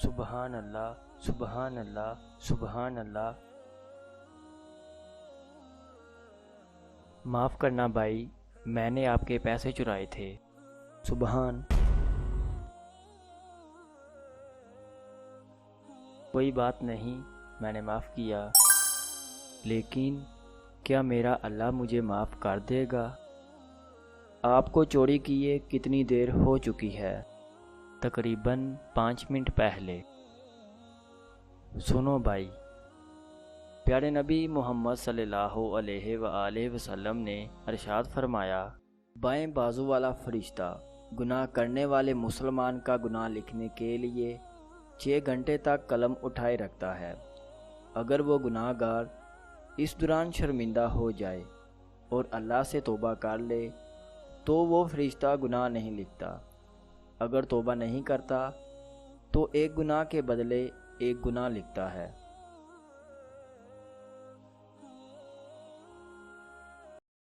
سبحان اللہ، سبحان اللہ، سبحان اللہ۔ معاف کرنا بھائی، میں نے آپ کے پیسے چرائے تھے۔ سبحان۔ کوئی بات نہیں، میں نے معاف کیا، لیکن کیا میرا اللہ مجھے معاف کر دے گا؟ آپ کو چوری کیے کتنی دیر ہو چکی ہے؟ تقریباً 5 منٹ پہلے۔ سنو بھائی، پیارے نبی محمد صلی اللہ علیہ وآلہ وسلم نے ارشاد فرمایا، بائیں بازو والا فرشتہ گناہ کرنے والے مسلمان کا گناہ لکھنے کے لیے 6 گھنٹے تک قلم اٹھائے رکھتا ہے۔ اگر وہ گناہ گار اس دوران شرمندہ ہو جائے اور اللہ سے توبہ کر لے تو وہ فرشتہ گناہ نہیں لکھتا۔ اگر توبہ نہیں کرتا تو ایک گناہ کے بدلے ایک گناہ لکھتا ہے۔